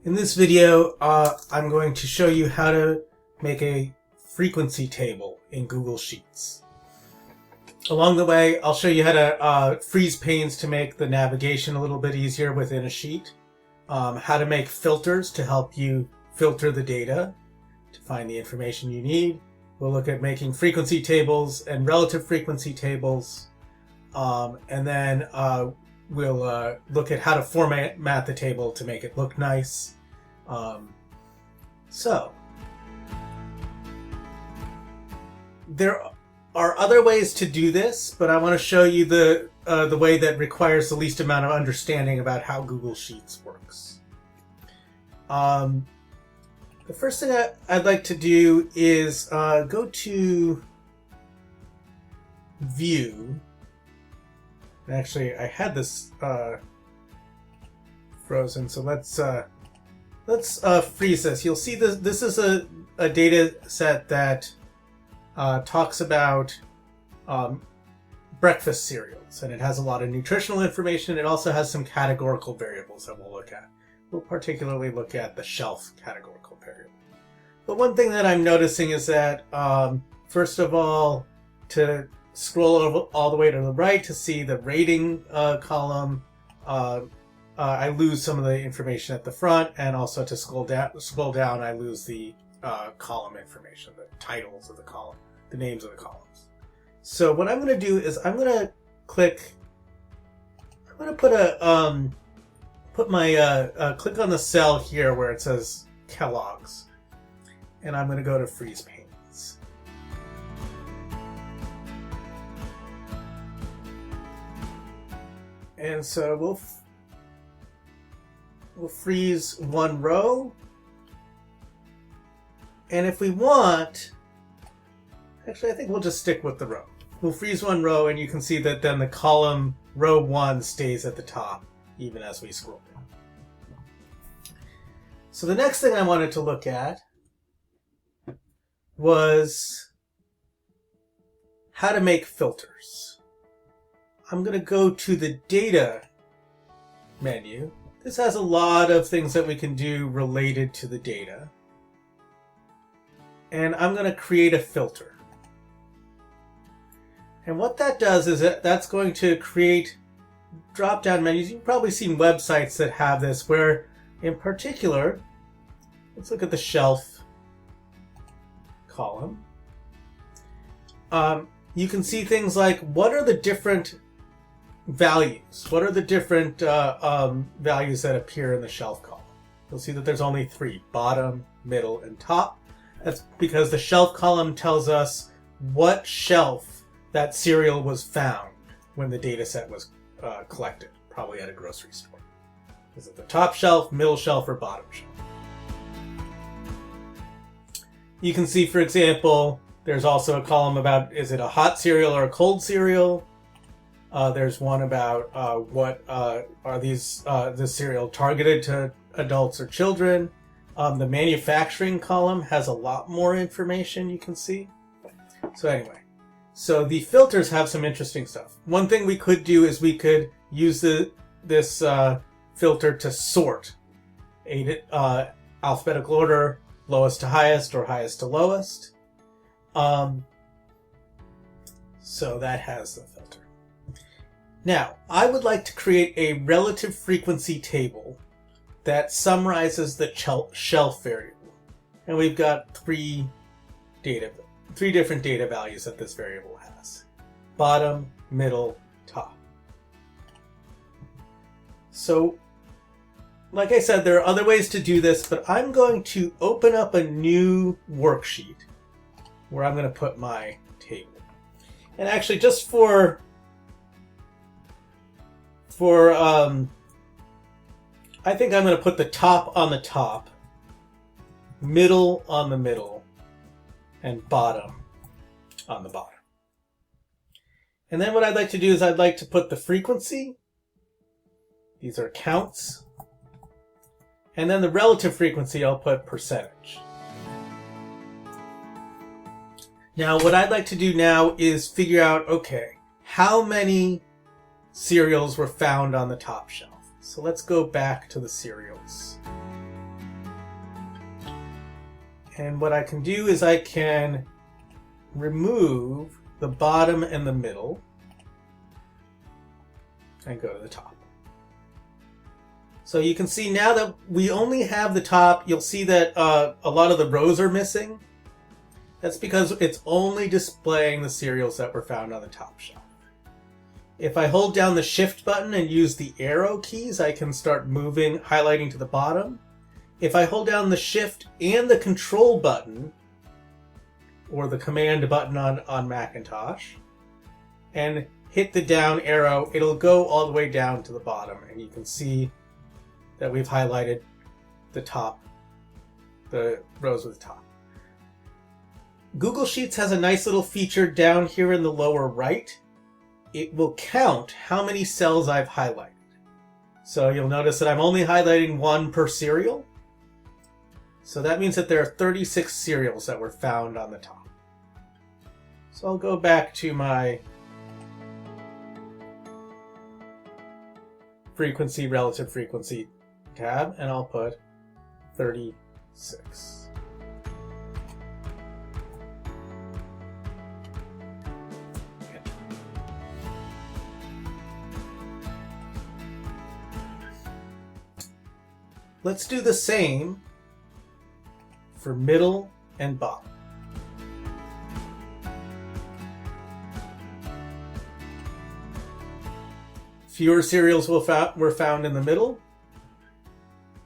In this video, I'm going to show you how to make a frequency table in Google Sheets. Along the way, I'll show you how to freeze panes to make the navigation a little bit easier within a sheet, how to make filters to help you filter the data to find the information you need. We'll look at making frequency tables and relative frequency tables, and then we'll look at how to format the table to make it look nice. So there are other ways to do this, but I want to show you the way that requires the least amount of understanding about how Google Sheets works. The first thing I'd like to do is go to View. Actually, I had this frozen, so let's freeze this. You'll see this is a data set that talks about breakfast cereals, and it has a lot of nutritional information. It also has some categorical variables that we'll look at. We'll particularly look at the shelf categorical variable. But one thing that I'm noticing is that, first of all, to scroll all the way to the right to see the rating column, I lose some of the information at the front, and also to scroll down, I lose the column information, the titles of the column, the names of the columns. So what I'm going to do is I'm going to click on the cell here where it says Kellogg's, and I'm going to go to freeze panes. And so we'll freeze one row, and if we want, actually I think we'll just stick with the row. We'll freeze one row, and you can see that then the column row 1 stays at the top even as we scroll down. So the next thing I wanted to look at was how to make filters. I'm going to go to the Data menu. This has a lot of things that we can do related to the data. And I'm going to create a filter. And what that does is that's going to create drop-down menus. You've probably seen websites that have this, where in particular, let's look at the shelf column. You can see things like, what are the different values? What are the different values that appear in the shelf column? You'll see that there's only 3, bottom, middle, and top. That's because the shelf column tells us what shelf that cereal was found when the data set was collected, probably at a grocery store. Is it the top shelf, middle shelf, or bottom shelf? You can see, for example, there's also a column about, is it a hot cereal or a cold cereal? There's one about what are these this cereal targeted to adults or children. The manufacturing column has a lot more information, you can see. So anyway, so the filters have some interesting stuff. One thing we could do is we could use this filter to sort alphabetical order, lowest to highest or highest to lowest. So that has the filter. Now, I would like to create a relative frequency table that summarizes the shelf variable. And we've got three different data values that this variable has. Bottom, middle, top. So, like I said, there are other ways to do this, but I'm going to open up a new worksheet where I'm going to put my table. And actually, just for I think I'm going to put the top on the top, middle on the middle, and bottom on the bottom. And then what I'd like to do is I'd like to put the frequency. These are counts. And then the relative frequency, I'll put percentage. Now, what I'd like to do now is figure out, okay, how many cereals were found on the top shelf. So let's go back to the cereals. And what I can do is I can remove the bottom and the middle and go to the top. So you can see now that we only have the top, you'll see that a lot of the rows are missing. That's because it's only displaying the cereals that were found on the top shelf. If I hold down the Shift button and use the arrow keys, I can start moving, highlighting to the bottom. If I hold down the Shift and the Control button, or the Command button on Macintosh, and hit the down arrow, it'll go all the way down to the bottom, and you can see that we've highlighted the top, the rows with the top. Google Sheets has a nice little feature down here in the lower right. It will count how many cells I've highlighted. So you'll notice that I'm only highlighting one per serial. So that means that there are 36 cereals that were found on the top. So I'll go back to my frequency, relative frequency tab, and I'll put 36. Let's do the same for middle and bottom. Fewer cereals were found in the middle.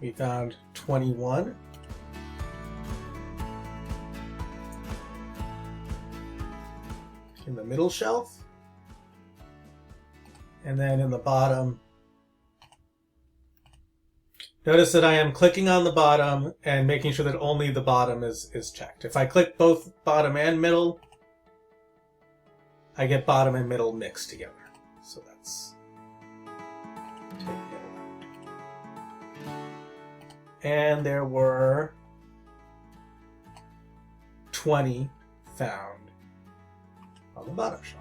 We found 21. In the middle shelf. And then in the bottom, notice that I am clicking on the bottom and making sure that only the bottom is checked. If I click both bottom and middle, I get bottom and middle mixed together. So that's take middle. And there were 20 found on the bottom shelf.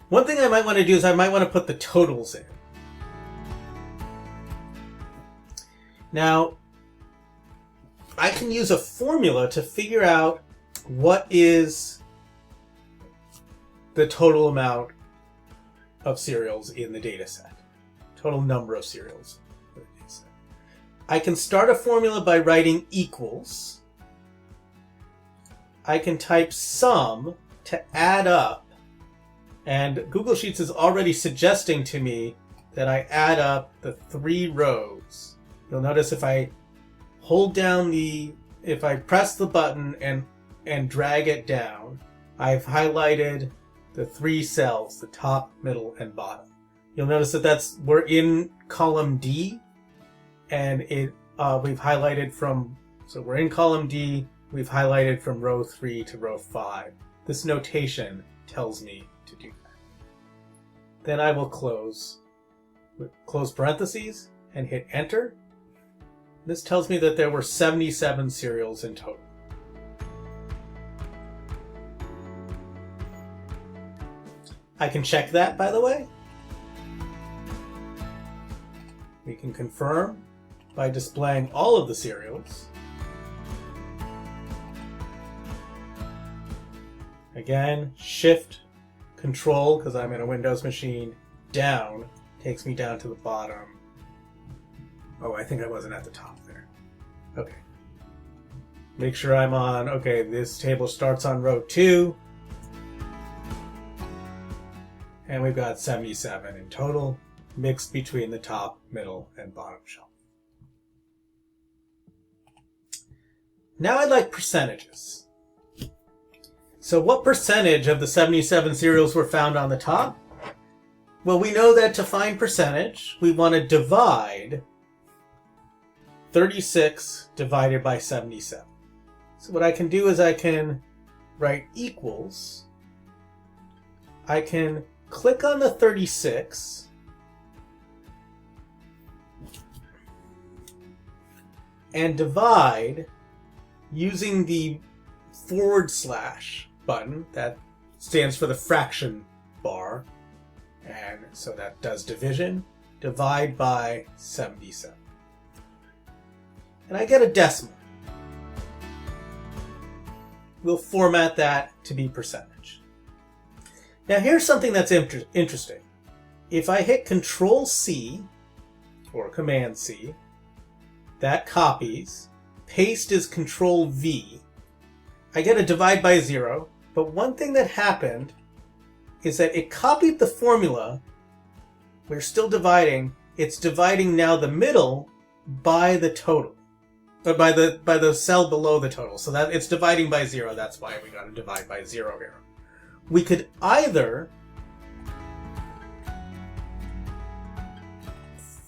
One thing I might want to do is I might want to put the totals in. Now, I can use a formula to figure out what is the total amount of cereals in the data set. Total number of cereals in the data set. I can start a formula by writing equals. I can type sum to add up. And Google Sheets is already suggesting to me that I add up the 3 rows. You'll notice if I hold down if I press the button and drag it down, I've highlighted the 3 cells, the top, middle, and bottom. You'll notice that we're in column D, and we've highlighted so we're in column D, we've highlighted from row 3 to row 5. This notation tells me to do that. Then I will close parentheses and hit enter. This tells me that there were 77 cereals in total. I can check that, by the way. We can confirm by displaying all of the cereals. Again, Shift, Control, because I'm in a Windows machine, down, takes me down to the bottom. Oh, I think I wasn't at the top there. Okay. Make sure I'm on, okay, this table starts on row 2. And we've got 77 in total, mixed between the top, middle, and bottom shelf. Now I'd like percentages. So what percentage of the 77 cereals were found on the top? Well, we know that to find percentage, we want to divide 36 divided by 77. So what I can do is I can write equals. I can click on the 36 and divide using the / button that stands for the fraction bar, and so that does division. Divide by 77. and I get a decimal. We'll format that to be percentage. Now here's something that's interesting. If I hit Control C or Command C, that copies. Paste is Control V. I get a divide by 0, but one thing that happened is that it copied the formula. We're still dividing. It's dividing now the middle by the total. Or by the cell below the total. So that it's dividing by 0. That's why we got to divide by 0 here. We could either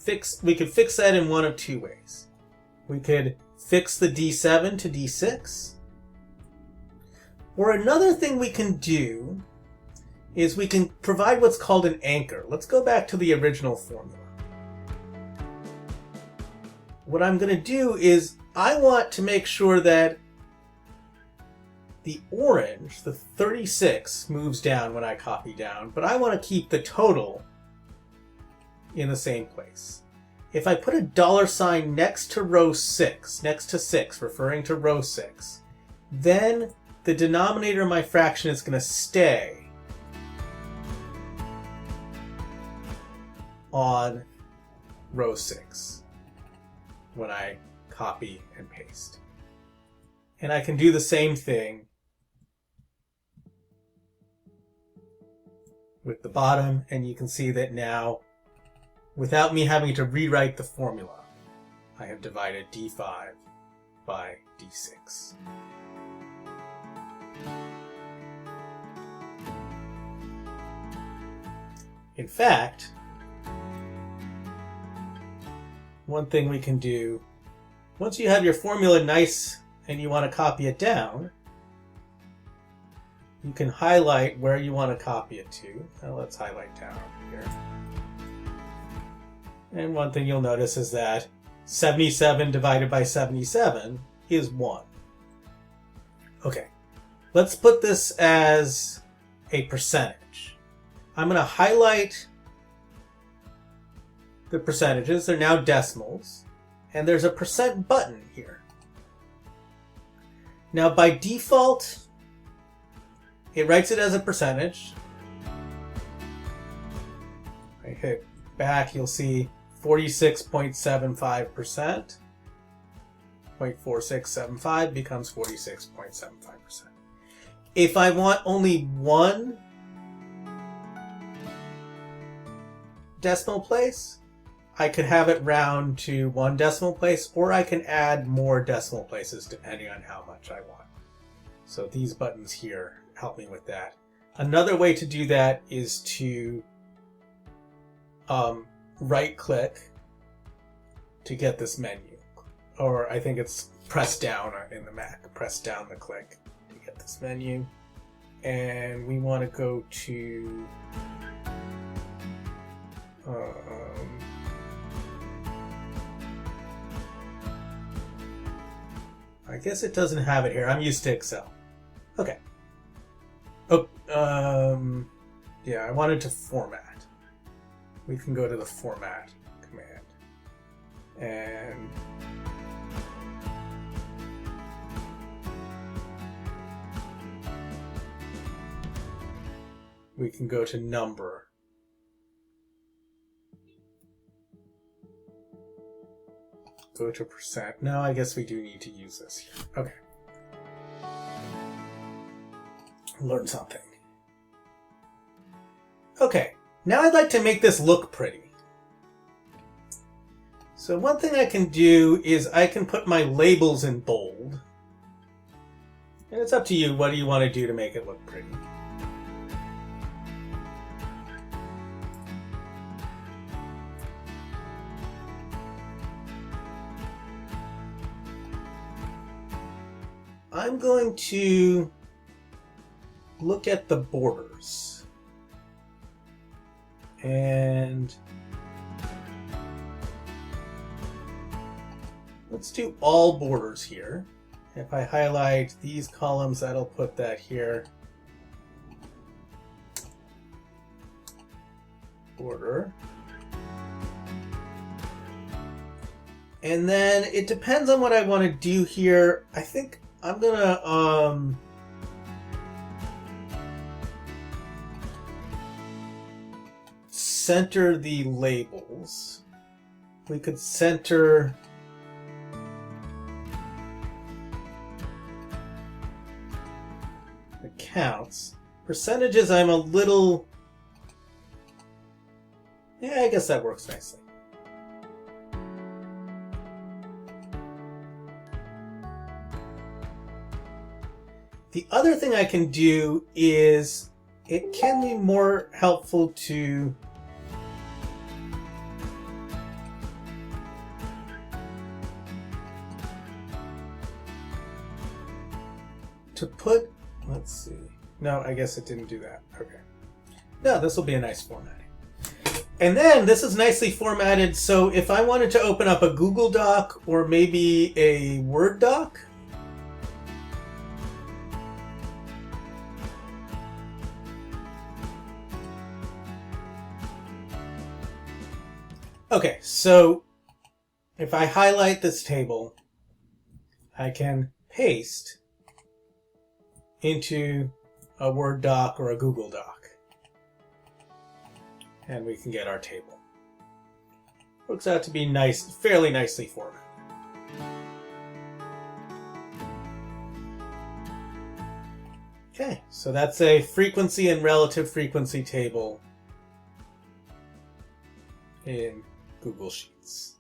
fix that in one of two ways. We could fix the D7 to D6. Or another thing we can do is we can provide what's called an anchor. Let's go back to the original formula. What I'm going to do is I want to make sure that the orange, the 36, moves down when I copy down, but I want to keep the total in the same place. If I put a $sign next to row 6, next to 6, referring to row 6, then the denominator of my fraction is going to stay on row 6 when I copy and paste. And I can do the same thing with the bottom, and you can see that now, without me having to rewrite the formula, I have divided D5 by D6. In fact, one thing we can do, once you have your formula nice and you want to copy it down, you can highlight where you want to copy it to. Now let's highlight down here. And one thing you'll notice is that 77 divided by 77 is 1. Okay, let's put this as a percentage. I'm going to highlight the percentages. They're now decimals. And there's a percent button here. Now by default, it writes it as a percentage. I hit back, you'll see 46.75%. 0.4675 becomes 46.75%. If I want only one decimal place, I could have it round to one decimal place, or I can add more decimal places depending on how much I want. So these buttons here help me with that. Another way to do that is to right-click to get this menu. Or I think it's press down in the Mac. Press down the click to get this menu. And we want to go to I guess it doesn't have it here. I'm used to Excel. Okay. Oh, yeah, I wanted to format. We can go to the format command. And we can go to number. Go to percent. No, I guess we do need to use this here. Okay. Learn something. Okay, now I'd like to make this look pretty. So one thing I can do is I can put my labels in bold. And it's up to you. What do you want to do to make it look pretty? I'm going to look at the borders. And let's do all borders here. If I highlight these columns, that'll put that here. Border. And then it depends on what I want to do here. I think I'm gonna center the labels. We could center the counts. Percentages, I'm a little... Yeah, I guess that works nicely. The other thing I can do is it can be more helpful to put, let's see. No, I guess it didn't do that. Okay. No, this will be a nice formatting. And then this is nicely formatted, so if I wanted to open up a Google Doc or maybe a Word doc, okay, so if I highlight this table, I can paste into a Word doc or a Google Doc. And we can get our table. Works out to be nice, fairly nicely formatted. Okay, so that's a frequency and relative frequency table in Google Sheets.